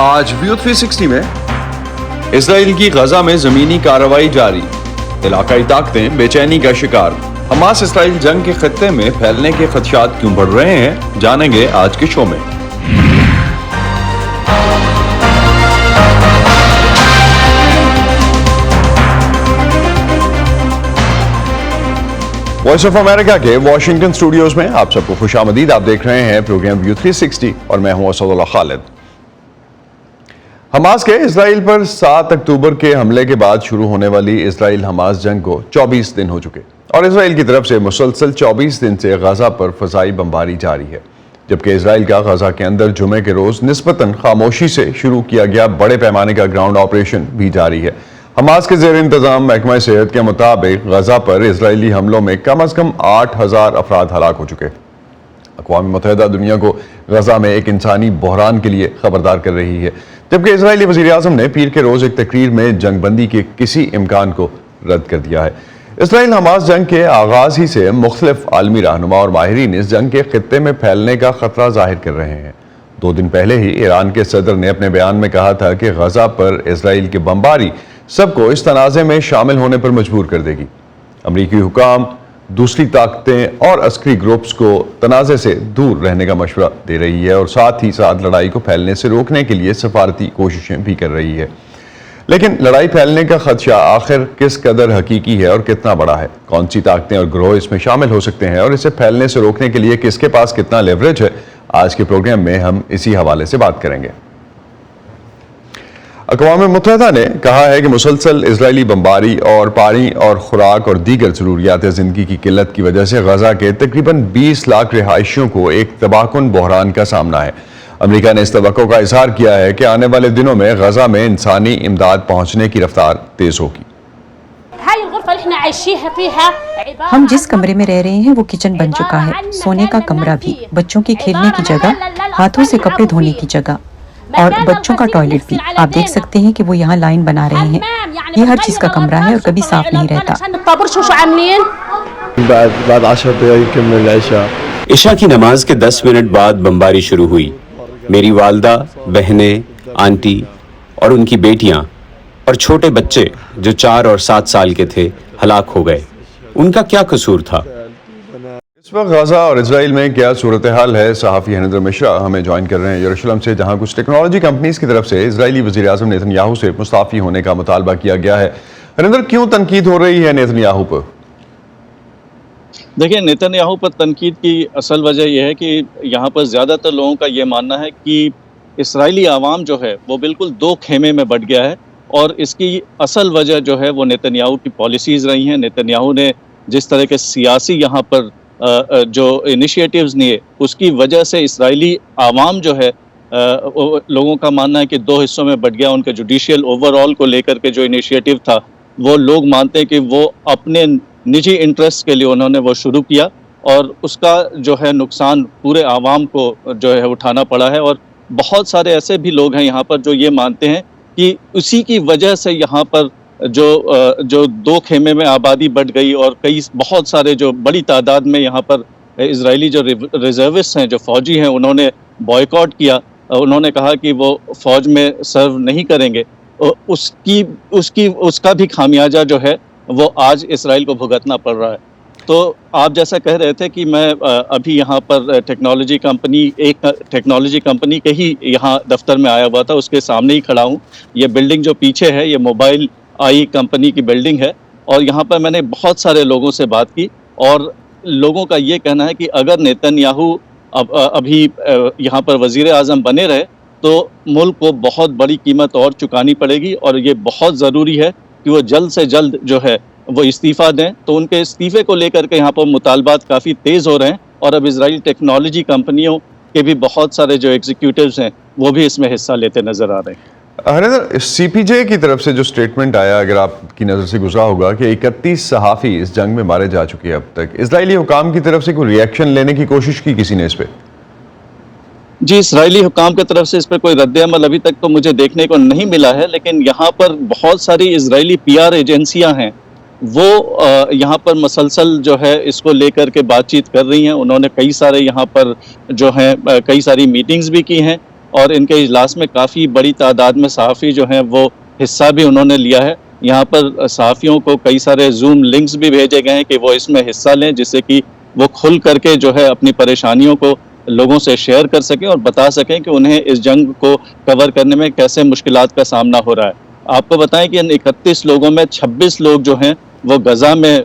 آج ویو 360 میں اسرائیل کی غزہ میں زمینی کارروائی جاری، علاقائی طاقتیں بے چینی کا شکار۔ حماس اسرائیل جنگ کے خطے میں پھیلنے کے خدشات کیوں بڑھ رہے ہیں، جانیں گے آج کے شو میں۔ وائس آف امریکہ کے واشنگٹن اسٹوڈیوز میں آپ سب کو خوش آمدید۔ آپ دیکھ رہے ہیں پروگرام ویو 360 اور میں ہوں اسد اللہ خالد۔ حماس کے اسرائیل پر 7 اکتوبر کے حملے کے بعد شروع ہونے والی اسرائیل حماس جنگ کو 24 دن ہو چکے اور اسرائیل کی طرف سے مسلسل 24 دن سے غزہ پر فضائی بمباری جاری ہے، جبکہ اسرائیل کا غزہ کے اندر جمعے کے روز نسبتاً خاموشی سے شروع کیا گیا بڑے پیمانے کا گراؤنڈ آپریشن بھی جاری ہے۔ حماس کے زیر انتظام محکمہ صحت کے مطابق غزہ پر اسرائیلی حملوں میں کم از کم 8,000 افراد ہلاک ہو چکے۔ اقوام متحدہ دنیا کو غزہ میں ایک انسانی بحران کے لیے خبردار کر رہی ہے، جبکہ اسرائیلی وزیر اعظم نے پیر کے روز ایک تقریر میں جنگ بندی کے کسی امکان کو رد کر دیا ہے۔ اسرائیل حماس جنگ کے آغاز ہی سے مختلف عالمی رہنما اور ماہرین اس جنگ کے خطے میں پھیلنے کا خطرہ ظاہر کر رہے ہیں۔ 2 دن پہلے ہی ایران کے صدر نے اپنے بیان میں کہا تھا کہ غزہ پر اسرائیل کی بمباری سب کو اس تنازع میں شامل ہونے پر مجبور کر دے گی۔ امریکی حکام دوسری طاقتیں اور عسکری گروپس کو تنازع سے دور رہنے کا مشورہ دے رہی ہے اور ساتھ ہی ساتھ لڑائی کو پھیلنے سے روکنے کے لیے سفارتی کوششیں بھی کر رہی ہے۔ لیکن لڑائی پھیلنے کا خدشہ آخر کس قدر حقیقی ہے اور کتنا بڑا ہے؟ کون سی طاقتیں اور گروہ اس میں شامل ہو سکتے ہیں اور اسے پھیلنے سے روکنے کے لیے کس کے پاس کتنا لیوریج ہے؟ آج کے پروگرام میں ہم اسی حوالے سے بات کریں گے۔ اقوام متحدہ نے کہا ہے کہ مسلسل اسرائیلی بمباری اور پانی اور خوراک اور دیگر ضروریات زندگی کی قلت کی وجہ سے غزہ کے تقریباً 20 لاکھ رہائشیوں کو ایک تباہ کن بحران کا سامنا ہے۔ امریکہ نے اس توقع کا اظہار کیا ہے کہ آنے والے دنوں میں غزہ میں انسانی امداد پہنچنے کی رفتار تیز ہوگی۔ ہم جس کمرے میں رہ رہے ہیں وہ کچن بن چکا ہے، سونے کا کمرہ بھی، بچوں کے کھیلنے کی جگہ، ہاتھوں سے کپڑے دھونے کی جگہ اور بچوں کا ٹوائلٹ بھی۔ آپ دیکھ سکتے ہیں کہ وہ یہاں لائن بنا رہے ہیں۔ یہ ہر چیز کا کمرہ ہے اور کبھی صاف نہیں رہتا۔ عشاء کی نماز کے 10 منٹ بعد بمباری شروع ہوئی۔ میری والدہ، بہنیں، آنٹی اور ان کی بیٹیاں اور چھوٹے بچے جو 4 اور 7 سال کے تھے ہلاک ہو گئے۔ ان کا کیا قصور تھا؟ اس وقت غزہ اور اسرائیل میں کیا صورتحال ہے؟ صحافی ہریندر مشرا ہمیں جوائن کر رہے ہیں یروشلم سے، جہاں کچھ ٹیکنالوجی کمپنیز کی طرف سے اسرائیلی وزیر اعظم نیتن یاہو سے مستعفی ہونے کا مطالبہ کیا گیا ہے۔ ہریندر، کیوں تنقید ہو رہی ہے نیتن یاہو پر؟ دیکھیں، نیتن یاہو پر تنقید کی اصل وجہ یہ ہے کہ یہاں پر زیادہ تر لوگوں کا یہ ماننا ہے کہ اسرائیلی عوام جو ہے وہ بالکل 2 خیمے میں بٹ گیا ہے، اور اس کی اصل وجہ جو ہے وہ نیتن یاہو کی پالیسیز رہی ہیں۔ نیتن یاہو نے جس طرح کے سیاسی یہاں پر جو انیشیٹیوز لیے، اس کی وجہ سے اسرائیلی عوام جو ہے لوگوں کا ماننا ہے کہ 2 حصوں میں بٹ گیا۔ ان کے جوڈیشیل اوور آل کو لے کر کے جو انیشیٹیو تھا، وہ لوگ مانتے ہیں کہ وہ اپنے نجی انٹرسٹ کے لیے انہوں نے وہ شروع کیا، اور اس کا جو ہے نقصان پورے عوام کو جو ہے اٹھانا پڑا ہے۔ اور بہت سارے ایسے بھی لوگ ہیں یہاں پر جو یہ مانتے ہیں کہ اسی کی وجہ سے یہاں پر جو 2 خیمے میں آبادی بڑھ گئی، اور بہت سارے جو بڑی تعداد میں یہاں پر اسرائیلی جو ریزروسٹ ہیں، جو فوجی ہیں، انہوں نے بائیکاٹ کیا۔ انہوں نے کہا کہ وہ فوج میں سرو نہیں کریں گے۔ اس کا بھی خمیازہ جو ہے وہ آج اسرائیل کو بھگتنا پڑ رہا ہے۔ تو آپ جیسا کہہ رہے تھے کہ میں ابھی یہاں پر ایک ٹیکنالوجی کمپنی کے ہی یہاں دفتر میں آیا ہوا تھا، اس کے سامنے ہی کھڑا ہوں۔ یہ بلڈنگ جو پیچھے ہے، یہ موبائل آئی کمپنی کی بلڈنگ ہے، اور یہاں پر میں نے بہت سارے لوگوں سے بات کی، اور لوگوں کا یہ کہنا ہے کہ اگر نیتن یاہو ابھی یہاں پر وزیر اعظم بنے رہے تو ملک کو بہت بڑی قیمت اور چکانی پڑے گی، اور یہ بہت ضروری ہے کہ وہ جلد سے جلد جو ہے وہ استعفیٰ دیں۔ تو ان کے استعفے کو لے کر کے یہاں پر مطالبات کافی تیز ہو رہے ہیں، اور اب اسرائیل ٹیکنالوجی کمپنیوں کے بھی بہت سارے جو ایگزیکیوٹیوز ہیں وہ بھی اس میں حصہ لیتے نظر آ رہے ہیں۔ ہریندر، سی پی جے کی طرف سے جو سٹیٹمنٹ آیا، اگر آپ کی نظر سے گزرا ہوگا کہ 31 صحافی اس جنگ میں مارے جا چکے ہیں اب تک، اسرائیلی حکام کی طرف سے کوئی ری ایکشن لینے کی کوشش کی کسی نے اس پہ؟ جی، اسرائیلی حکام کی طرف سے اس پہ کوئی رد عمل ابھی تک تو مجھے دیکھنے کو نہیں ملا ہے، لیکن یہاں پر بہت ساری اسرائیلی PR ایجنسیاں ہیں، وہ یہاں پر مسلسل جو ہے اس کو لے کر کے بات چیت کر رہی ہیں۔ انہوں نے کئی سارے یہاں پر جو ہیں کئی ساری میٹنگز بھی کی ہیں، اور ان کے اجلاس میں کافی بڑی تعداد میں صحافی جو ہیں وہ حصہ بھی انہوں نے لیا ہے. یہاں پر صحافیوں کو کئی سارے زوم لنکس بھی بھیجے گئے ہیں کہ وہ اس میں حصہ لیں، جس سے کہ وہ کھل کر کے جو ہے اپنی پریشانیوں کو لوگوں سے شیئر کر سکیں اور بتا سکیں کہ انہیں اس جنگ کو کور کرنے میں کیسے مشکلات کا سامنا ہو رہا ہے. آپ کو بتائیں کہ ان 31 لوگوں میں 26 لوگ جو ہیں وہ غزہ میں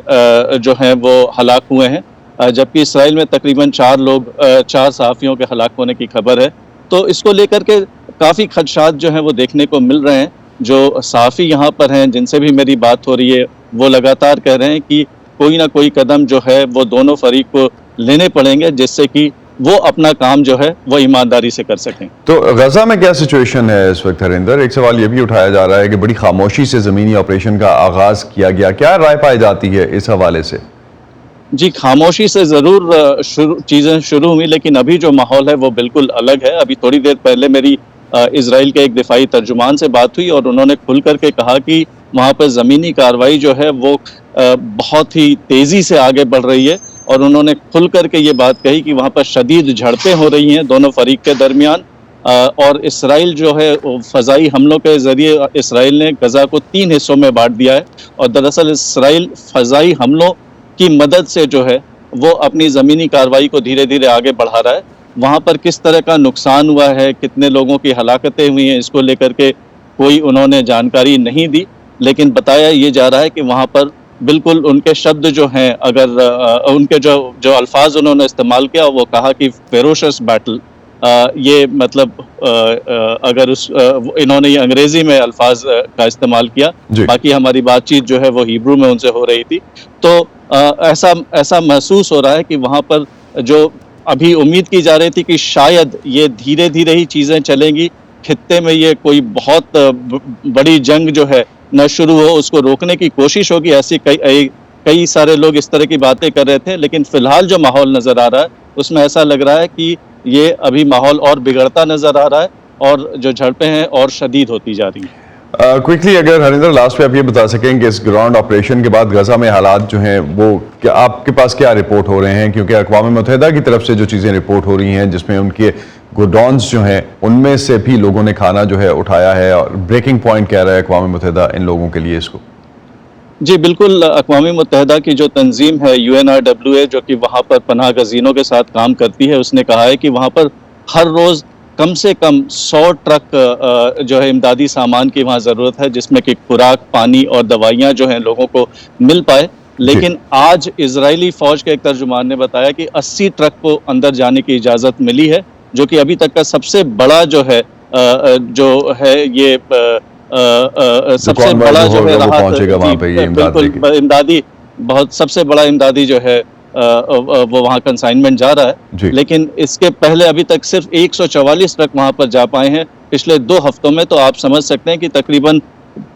جو ہیں وہ ہلاک ہوئے ہیں، جبکہ اسرائیل میں تقریباً 4 صحافیوں کے ہلاک ہونے کی خبر ہے. تو اس کو لے کر کے کافی خدشات جو ہیں وہ دیکھنے کو مل رہے ہیں. جو صحافی یہاں پر ہیں جن سے بھی میری بات ہو رہی ہے وہ لگاتار کہہ رہے ہیں کہ کوئی نہ کوئی قدم جو ہے وہ دونوں فریق کو لینے پڑیں گے جس سے کہ وہ اپنا کام جو ہے وہ ایمانداری سے کر سکیں. تو غزہ میں کیا سچویشن ہے اس وقت ہریندر؟ ایک سوال یہ بھی اٹھایا جا رہا ہے کہ بڑی خاموشی سے زمینی آپریشن کا آغاز کیا گیا، کیا رائے پائی جاتی ہے اس حوالے سے؟ جی، خاموشی سے ضرور چیزیں شروع ہوئی، لیکن ابھی جو ماحول ہے وہ بالکل الگ ہے. ابھی تھوڑی دیر پہلے میری اسرائیل کے ایک دفاعی ترجمان سے بات ہوئی اور انہوں نے کھل کر کے کہا کہ وہاں پر زمینی کارروائی جو ہے وہ بہت ہی تیزی سے آگے بڑھ رہی ہے، اور انہوں نے کھل کر کے یہ بات کہی کہ وہاں پر شدید جھڑپیں ہو رہی ہیں دونوں فریق کے درمیان. اور اسرائیل جو ہے فضائی حملوں کے ذریعے اسرائیل نے غزہ کو 3 حصوں میں بانٹ دیا ہے، اور دراصل اسرائیل فضائی حملوں کی مدد سے جو ہے وہ اپنی زمینی کارروائی کو دھیرے دھیرے آگے بڑھا رہا ہے. وہاں پر کس طرح کا نقصان ہوا ہے، کتنے لوگوں کی ہلاکتیں ہوئی ہیں، اس کو لے کر کے کوئی انہوں نے جانکاری نہیں دی، لیکن بتایا یہ جا رہا ہے کہ وہاں پر بالکل ان کے شبد جو ہیں، اگر ان کے جو الفاظ انہوں نے استعمال کیا وہ کہا کہ فیروشس بیٹل. یہ مطلب اگر انہوں نے یہ انگریزی میں الفاظ کا استعمال کیا، باقی ہماری بات چیت جو ہے وہ ہیبرو میں ان سے ہو رہی تھی. تو ایسا محسوس ہو رہا ہے کہ وہاں پر جو ابھی امید کی جا رہی تھی کہ شاید یہ دھیرے دھیرے ہی چیزیں چلیں گی، خطے میں یہ کوئی بہت بڑی جنگ جو ہے نہ شروع ہو، اس کو روکنے کی کوشش ہوگی. ایسی کئی سارے لوگ اس طرح کی باتیں کر رہے تھے، لیکن فی الحال جو ماحول نظر آ رہا ہے اس میں ایسا لگ رہا ہے کہ یہ ابھی ماحول اور بگڑتا نظر آ رہا ہے اور جو جھڑپیں ہیں اور شدید ہوتی جا رہی ہیں. کوئکلی اگر ہریندر لاسٹ پہ آپ یہ بتا سکیں کہ اس گراؤنڈ آپریشن کے بعد غزہ میں حالات جو ہیں وہ آپ کے پاس کیا رپورٹ ہو رہے ہیں؟ کیونکہ اقوام متحدہ کی طرف سے جو چیزیں رپورٹ ہو رہی ہیں جس میں ان کے گوڈاؤنز جو ہیں ان میں سے بھی لوگوں نے کھانا جو ہے اٹھایا ہے، اور بریکنگ پوائنٹ کہہ رہا ہے اقوام متحدہ ان لوگوں کے لیے اس کو. جی بالکل، اقوام متحدہ کی جو تنظیم ہے UNRWA جو کہ وہاں پر پناہ گزینوں کے ساتھ کام کرتی ہے، اس نے کہا ہے کہ وہاں پر ہر روز کم سے کم 100 ٹرک جو ہے امدادی سامان کی وہاں ضرورت ہے، جس میں کہ خوراک، پانی اور دوائیاں جو ہیں لوگوں کو مل پائے. لیکن آج اسرائیلی فوج کے ایک ترجمان نے بتایا کہ 80 ٹرک کو اندر جانے کی اجازت ملی ہے، جو کہ ابھی تک کا سب سے بڑا جو ہے یہ سب سے بڑا جو ہے امدادی بہت سب سے بڑا امدادی جو ہے وہ وہاں کنسائنمنٹ جا رہا ہے. لیکن اس کے پہلے ابھی تک صرف 144 ٹرک وہاں پر جا پائے ہیں پچھلے 2 ہفتوں میں. تو آپ سمجھ سکتے ہیں کہ تقریباً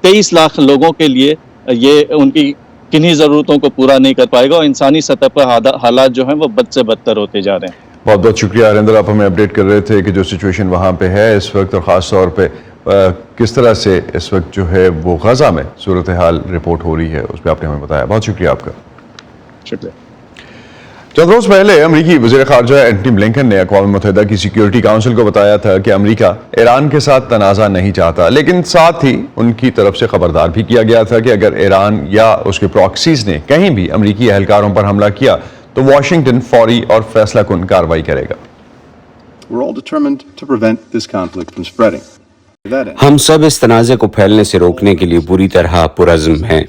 23 لاکھ لوگوں کے لیے یہ ان کی کنہی ضرورتوں کو پورا نہیں کر پائے گا، اور انسانی سطح پر حالات جو ہیں وہ بد سے بدتر ہوتے جا رہے ہیں. بہت بہت شکریہ ہریندر، آپ ہمیں اپڈیٹ کر رہے تھے کہ جو سچویشن وہاں پہ ہے اس وقت، اور خاص طور پہ کس طرح سے اس وقت جو ہے وہ غزہ میں صورتحال رپورٹ ہو رہی ہے، اس پہ آپ نے ہمیں بتایا. بہت شکریہ آپ کا. شکریہ. چند روز پہلے امریکی وزیر خارجہ اینٹنی بلنکن نے اقوام متحدہ کی سیکیورٹی کونسل کو بتایا تھا کہ امریکہ ایران کے ساتھ تنازع نہیں چاہتا، لیکن ساتھ ہی ان کی طرف سے خبردار بھی کیا گیا تھا کہ اگر ایران یا اس کے پراکسیز نے کہیں بھی امریکی اہلکاروں پر حملہ کیا تو واشنگٹن فوری اور فیصلہ کن کارروائی کرے گا. ہم سب اس تنازع کو پھیلنے سے روکنے کے لیے پوری طرح پرعزم ہیں.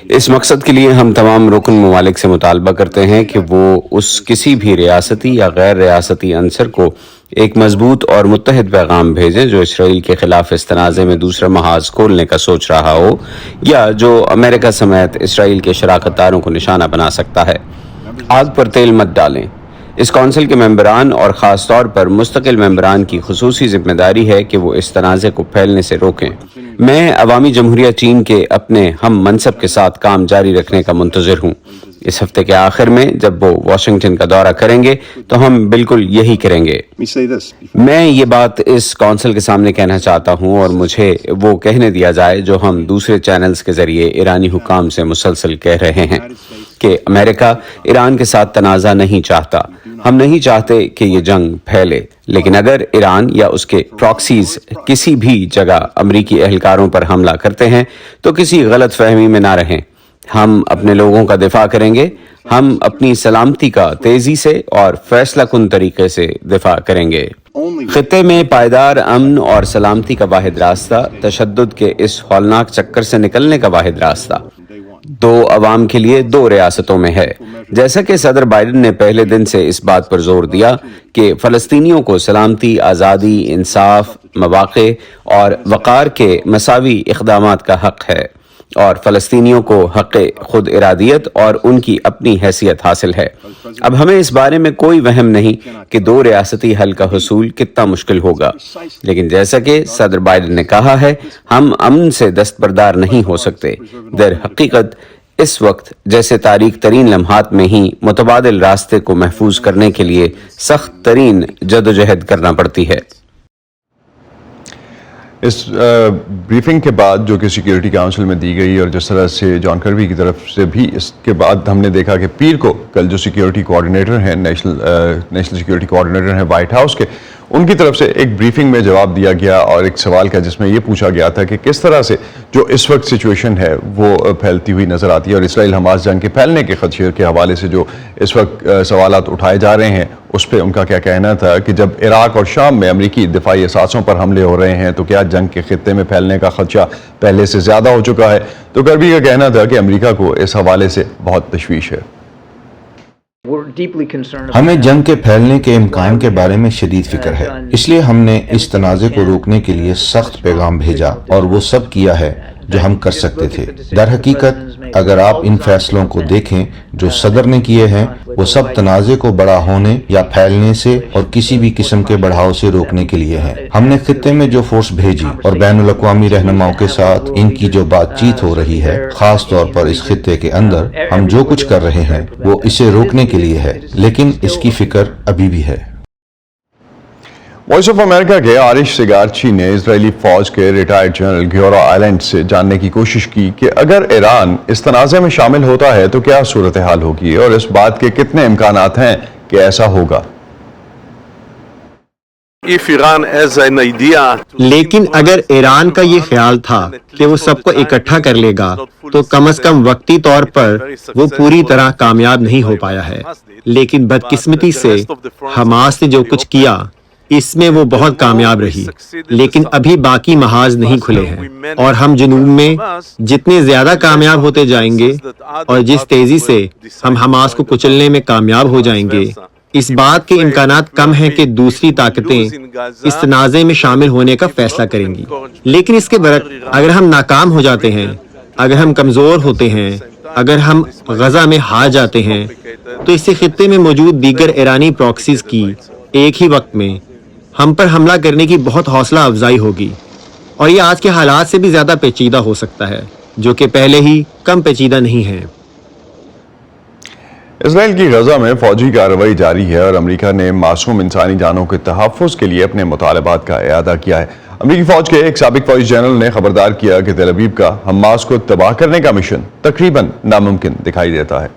اس مقصد کے لیے ہم تمام رکن ممالک سے مطالبہ کرتے ہیں کہ وہ اس کسی بھی ریاستی یا غیر ریاستی عنصر کو ایک مضبوط اور متحد پیغام بھیجیں جو اسرائیل کے خلاف اس تنازع میں دوسرا محاذ کھولنے کا سوچ رہا ہو، یا جو امریکہ سمیت اسرائیل کے شراکت داروں کو نشانہ بنا سکتا ہے. آگ پر تیل مت ڈالیں. اس کونسل کے ممبران اور خاص طور پر مستقل ممبران کی خصوصی ذمہ داری ہے کہ وہ اس تنازع کو پھیلنے سے روکیں. میں عوامی جمہوریہ چین کے اپنے ہم منصب کے ساتھ کام جاری رکھنے کا منتظر ہوں. اس ہفتے کے آخر میں جب وہ واشنگٹن کا دورہ کریں گے تو ہم بالکل یہی کریں گے. میں یہ بات اس کونسل کے سامنے کہنا چاہتا ہوں اور مجھے وہ کہنے دیا جائے جو ہم دوسرے چینلز کے ذریعے ایرانی حکام سے مسلسل کہہ رہے ہیں کہ امریکہ ایران کے ساتھ تنازع نہیں چاہتا. ہم نہیں چاہتے کہ یہ جنگ پھیلے، لیکن اگر ایران یا اس کے پراکسیز کسی بھی جگہ امریکی اہلکاروں پر حملہ کرتے ہیں تو کسی غلط فہمی میں نہ رہیں. ہم اپنے لوگوں کا دفاع کریں گے. ہم اپنی سلامتی کا تیزی سے اور فیصلہ کن طریقے سے دفاع کریں گے. خطے میں پائیدار امن اور سلامتی کا واحد راستہ تشدد کے اس ہولناک چکر سے نکلنے کا واحد راستہ دو عوام کے لیے دو ریاستوں میں ہے. جیسا کہ صدر بائیڈن نے پہلے دن سے اس بات پر زور دیا کہ فلسطینیوں کو سلامتی، آزادی، انصاف، مواقع اور وقار کے مساوی اقدامات کا حق ہے، اور فلسطینیوں کو حق خود ارادیت اور ان کی اپنی حیثیت حاصل ہے. اب ہمیں اس بارے میں کوئی وہم نہیں کہ دو ریاستی حل کا حصول کتنا مشکل ہوگا، لیکن جیسا کہ صدر بائیڈن نے کہا ہے، ہم امن سے دستبردار نہیں ہو سکتے. در حقیقت اس وقت جیسے تاریک ترین لمحات میں ہی متبادل راستے کو محفوظ کرنے کے لیے سخت ترین جدوجہد کرنا پڑتی ہے. اس بریفنگ کے بعد جو کہ سیکیورٹی کاؤنسل میں دی گئی اور جس طرح سے جان کربی کی طرف سے بھی اس کے بعد ہم نے دیکھا کہ پیر کو کل جو سیکیورٹی کوآرڈینیٹر ہیں نیشنل سیکیورٹی کوآرڈینیٹر ہیں وائٹ ہاؤس کے، ان کی طرف سے ایک بریفنگ میں جواب دیا گیا اور ایک سوال کا جس میں یہ پوچھا گیا تھا کہ کس طرح سے جو اس وقت سچویشن ہے وہ پھیلتی ہوئی نظر آتی ہے، اور اسرائیل حماس جنگ کے پھیلنے کے خدشے کے حوالے سے جو اس وقت سوالات اٹھائے جا رہے ہیں اس پہ ان کا کیا کہنا تھا کہ جب عراق اور شام میں امریکی دفاعی اثاثوں پر حملے ہو رہے ہیں تو کیا جنگ کے خطے میں پھیلنے کا خدشہ پہلے سے زیادہ ہو چکا ہے. تو کربی کا کہنا تھا کہ امریکہ کو اس حوالے سے بہت تشویش ہے. ہمیں جنگ کے پھیلنے کے امکان کے بارے میں شدید فکر ہے، اس لیے ہم نے اس تنازع کو روکنے کے لیے سخت پیغام بھیجا اور وہ سب کیا ہے جو ہم کر سکتے تھے. در حقیقت اگر آپ ان فیصلوں کو دیکھیں جو صدر نے کیے ہیں، وہ سب تنازع کو بڑا ہونے یا پھیلنے سے اور کسی بھی قسم کے بڑھاؤ سے روکنے کے لیے ہیں. ہم نے خطے میں جو فورس بھیجی اور بین الاقوامی رہنماؤں کے ساتھ ان کی جو بات چیت ہو رہی ہے، خاص طور پر اس خطے کے اندر ہم جو کچھ کر رہے ہیں وہ اسے روکنے کے لیے ہے، لیکن اس کی فکر ابھی بھی ہے. وائس آف امریکہ کے آرش سگارچی نے اسرائیلی فوج کے ریٹائرڈ جنرل گیورا آئلینڈ سے جاننے کی کوشش کی کہ اگر ایران اس تنازع میں شامل ہوتا ہے تو کیا صورتحال ہوگی اور اس بات کے کتنے امکانات ہیں کہ ایسا ہوگا. لیکن اگر ایران کا یہ خیال تھا کہ وہ سب کو اکٹھا کر لے گا تو کم از کم وقتی طور پر وہ پوری طرح کامیاب نہیں ہو پایا ہے. لیکن بدقسمتی سے حماس نے جو کچھ کیا اس میں وہ بہت کامیاب رہی، لیکن ابھی باقی محاذ نہیں کھلے ہیں، اور ہم جنوب میں جتنے زیادہ کامیاب ہوتے جائیں گے اور جس تیزی سے ہم حماس کو کچلنے میں کامیاب ہو جائیں گے، اس بات کے امکانات کم ہیں کہ دوسری طاقتیں اس تنازع میں شامل ہونے کا فیصلہ کریں گی. لیکن اس کے برعکس اگر ہم ناکام ہو جاتے ہیں، اگر ہم کمزور ہوتے ہیں، اگر ہم غزہ میں ہار جاتے ہیں، تو اس خطے میں موجود دیگر ایرانی پراکسیز کی ایک ہی وقت میں ہم پر حملہ کرنے کی بہت حوصلہ افزائی ہوگی، اور یہ آج کے حالات سے بھی زیادہ پیچیدہ ہو سکتا ہے جو کہ پہلے ہی کم پیچیدہ نہیں ہے. اسرائیل کی غزہ میں فوجی کارروائی جاری ہے اور امریکہ نے معصوم انسانی جانوں کے تحفظ کے لیے اپنے مطالبات کا اعادہ کیا ہے. امریکی فوج کے ایک سابق فوجی جنرل نے خبردار کیا کہ تل ابیب کا حماس کو تباہ کرنے کا مشن تقریباً ناممکن دکھائی دیتا ہے.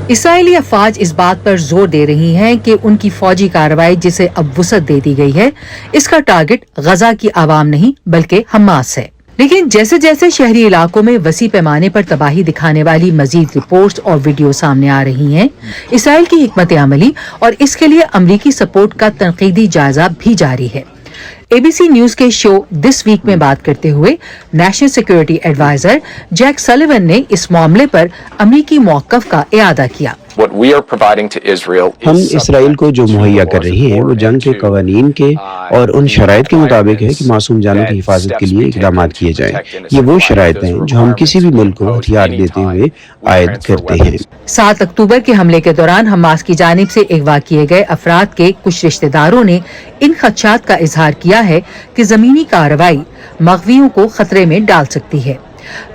اسرائیلی افواج اس بات پر زور دے رہی ہیں کہ ان کی فوجی کارروائی جسے اب وسعت دے دی گئی ہے، اس کا ٹارگٹ غزہ کی عوام نہیں بلکہ حماس ہے. لیکن جیسے جیسے شہری علاقوں میں وسیع پیمانے پر تباہی دکھانے والی مزید رپورٹس اور ویڈیو سامنے آ رہی ہیں، اسرائیل کی حکمت عملی اور اس کے لیے امریکی سپورٹ کا تنقیدی جائزہ بھی جاری ہے. اے بی سی نیوز کے شو دس ویک میں بات کرتے ہوئے national security adviser Jake Sullivan نے اس معاملے پر امریکی موقف کا اعادہ کیا. ہم اسرائیل کو جو مہیا کر رہے ہیں وہ جنگ کے قوانین کے اور ان شرائط کے مطابق ہے کہ معصوم جانوں کی حفاظت کے لیے اقدامات کیے جائیں. یہ وہ شرائط ہیں جو ہم کسی بھی ملک کو ہتھیار دیتے ہوئے عائد کرتے ہیں. 7 اکتوبر کے حملے کے دوران حماس کی جانب سے اغوا کیے گئے افراد کے کچھ رشتہ داروں نے ان خدشات کا اظہار کیا ہے کہ زمینی کارروائی مغویوں کو خطرے میں ڈال سکتی ہے.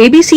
ABC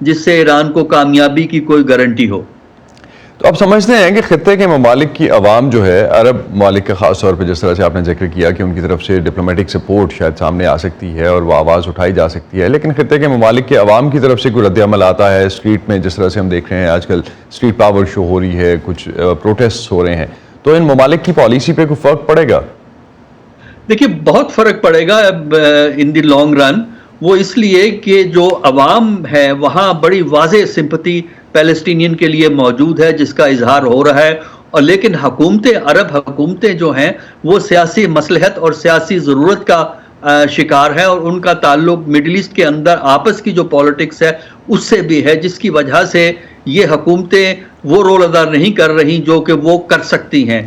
جس سے ایران کو کامیابی کی کوئی گارنٹی ہو۔ تو آپ سمجھتے ہیں کہ خطے کے ممالک کی عوام جو ہے، عرب ممالک کا خاص طور پہ جس طرح سے آپ نے ذکر کیا کہ ان کی طرف سے ڈپلومیٹک سپورٹ شاید سامنے آ سکتی ہے اور وہ آواز اٹھائی جا سکتی ہے، لیکن خطے کے ممالک کے عوام کی طرف سے کوئی رد عمل آتا ہے اسٹریٹ میں؟ جس طرح سے ہم دیکھ رہے ہیں آج کل اسٹریٹ پاور شو ہو رہی ہے، کچھ پروٹیسٹ ہو رہے ہیں، تو ان ممالک کی پالیسی پہ کوئی فرق پڑے گا؟ دیکھیے بہت فرق پڑے گا ان دی لانگ رن، وہ اس لیے کہ جو عوام ہے وہاں بڑی واضح سمپتی پیلسٹینین کے لیے موجود ہے جس کا اظہار ہو رہا ہے، اور لیکن حکومتیں، عرب حکومتیں جو ہیں وہ سیاسی مصلحت اور سیاسی ضرورت کا شکار ہے، اور ان کا تعلق مڈل ایسٹ کے اندر آپس کی جو پولیٹکس ہے اس سے بھی ہے، جس کی وجہ سے یہ حکومتیں وہ رول ادا نہیں کر رہی جو کہ وہ کر سکتی ہیں۔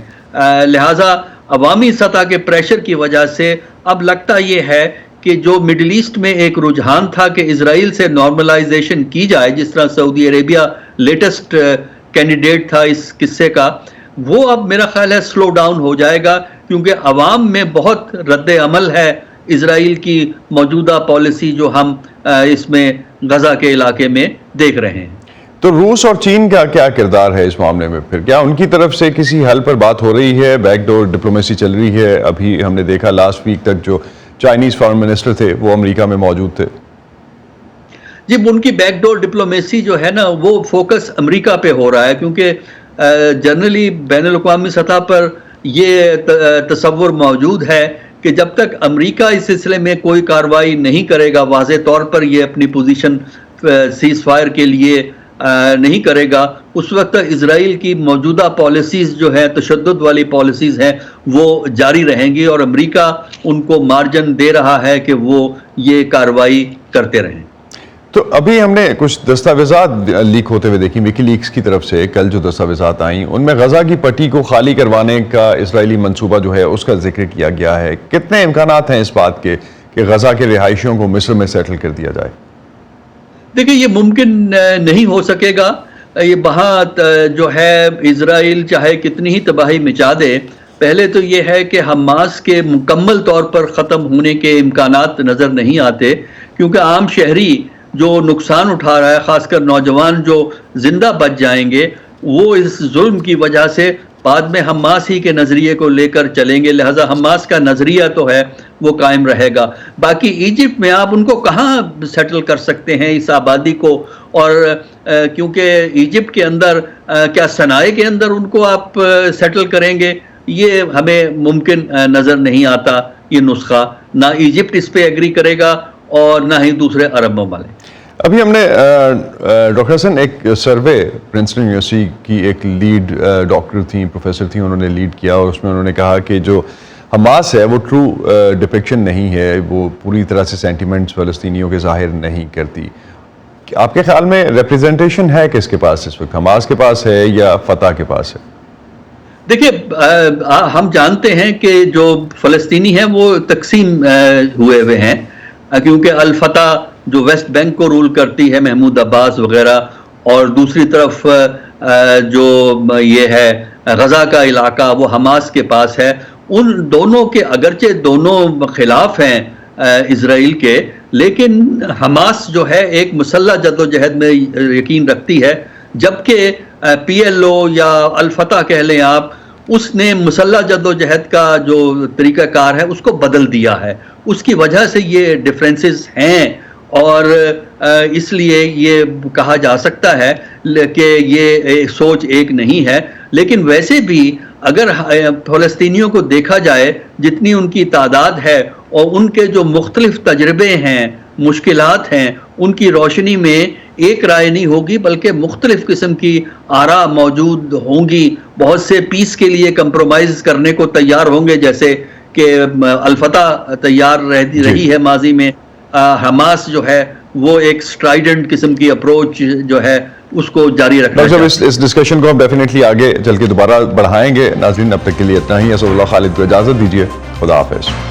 لہٰذا عوامی سطح کے پریشر کی وجہ سے اب لگتا یہ ہے کہ جو مڈل ایسٹ میں ایک رجحان تھا کہ اسرائیل سے نارملائزیشن کی جائے، جس طرح سعودی عربیہ لیٹسٹ کینڈیڈیٹ تھا اس قصے کا، وہ اب میرا خیال ہے سلو ڈاؤن ہو جائے گا، کیونکہ عوام میں بہت رد عمل ہے اسرائیل کی موجودہ پالیسی جو ہم اس میں غزہ کے علاقے میں دیکھ رہے ہیں۔ تو روس اور چین کا کیا کردار ہے اس معاملے میں؟ پھر کیا ان کی طرف سے کسی حل پر بات ہو رہی ہے؟ بیک ڈور ڈپلومیسی چل رہی ہے؟ ابھی ہم نے دیکھا لاسٹ ویک تک جو چائنیز فارن منسٹر تھے وہ امریکہ میں موجود تھے۔ جی ان کی بیک ڈور ڈپلومیسی جو ہے نا وہ فوکس امریکہ پہ ہو رہا ہے، کیونکہ جنرلی بین الاقوامی سطح پر یہ تصور موجود ہے کہ جب تک امریکہ اس سلسلے میں کوئی کارروائی نہیں کرے گا، واضح طور پر یہ اپنی پوزیشن سیز فائر کے لیے نہیں کرے گا، اس وقت اسرائیل کی موجودہ پالیسیز جو ہے تشدد والی پالیسیز ہیں وہ جاری رہیں گی، اور امریکہ ان کو مارجن دے رہا ہے کہ وہ یہ کارروائی کرتے رہیں۔ تو ابھی ہم نے کچھ دستاویزات لیک ہوتے ہوئے دیکھی وکی لیکس کی طرف سے، کل جو دستاویزات آئیں ان میں غزہ کی پٹی کو خالی کروانے کا اسرائیلی منصوبہ جو ہے اس کا ذکر کیا گیا ہے۔ کتنے امکانات ہیں اس بات کے کہ غزہ کے رہائشیوں کو مصر میں سیٹل کر دیا جائے؟ دیکھیں یہ ممکن نہیں ہو سکے گا، یہ وہاں جو ہے اسرائیل چاہے کتنی ہی تباہی مچا دے، پہلے تو یہ ہے کہ حماس کے مکمل طور پر ختم ہونے کے امکانات نظر نہیں آتے، کیونکہ عام شہری جو نقصان اٹھا رہا ہے، خاص کر نوجوان جو زندہ بچ جائیں گے، وہ اس ظلم کی وجہ سے بعد میں حماس ہی کے نظریے کو لے کر چلیں گے، لہٰذا حماس کا نظریہ تو ہے وہ قائم رہے گا۔ باقی ایجپٹ میں آپ ان کو کہاں سیٹل کر سکتے ہیں اس آبادی کو، اور کیونکہ ایجپٹ کے اندر کیا صنائع کے اندر ان کو آپ سیٹل کریں گے، یہ ہمیں ممکن نظر نہیں آتا یہ نسخہ، نہ ایجپٹ اس پہ ایگری کرے گا اور نہ ہی دوسرے عرب ممالک۔ ابھی ہم نے ڈاکٹر حسن ایک سروے پرنسٹن یونیورسٹی کی ایک لیڈ ڈاکٹر تھیں، پروفیسر تھیں، انہوں نے لیڈ کیا، اور اس میں انہوں نے کہا کہ جو حماس ہے وہ ٹرو ڈپکشن نہیں ہے، وہ پوری طرح سے سینٹیمنٹس فلسطینیوں کے ظاہر نہیں کرتی۔ آپ کے خیال میں ریپریزنٹیشن ہے کس کے پاس اس وقت؟ حماس کے پاس ہے یا فتح کے پاس ہے؟ دیکھیے ہم جانتے ہیں کہ جو فلسطینی ہیں وہ تقسیم ہوئے ہوئے ہیں، کیونکہ الفتح جو ویسٹ بینک کو رول کرتی ہے، محمود عباس وغیرہ، اور دوسری طرف جو یہ ہے غزہ کا علاقہ وہ حماس کے پاس ہے۔ ان دونوں کے اگرچہ دونوں خلاف ہیں اسرائیل کے، لیکن حماس جو ہے ایک مسلح جدوجہد میں یقین رکھتی ہے، جبکہ پی ایل او یا الفتح کہہ لیں آپ، اس نے مسلح جدوجہد کا جو طریقہ کار ہے اس کو بدل دیا ہے۔ اس کی وجہ سے یہ ڈفرینسز ہیں، اور اس لیے یہ کہا جا سکتا ہے کہ یہ سوچ ایک نہیں ہے۔ لیکن ویسے بھی اگر فلسطینیوں کو دیکھا جائے، جتنی ان کی تعداد ہے اور ان کے جو مختلف تجربے ہیں، مشکلات ہیں، ان کی روشنی میں ایک رائے نہیں ہوگی، بلکہ مختلف قسم کی آراء موجود ہوں گی۔ بہت سے پیس کے لیے کمپرومائز کرنے کو تیار ہوں گے، جیسے کہ الفتح تیار رہی ہے ماضی میں۔ حماس جو ہے وہ ایک سٹرائیڈنٹ قسم کی اپروچ جو ہے اس کو جاری رکھنا چاہتے ہیں۔ اس ڈسکشن کو ہم ڈیفینیٹلی آگے چل کے دوبارہ بڑھائیں گے۔ ناظرین اب تک کے لیے اتنا ہی۔ اسد اللہ خالد کو اجازت دیجیے، خدا حافظ۔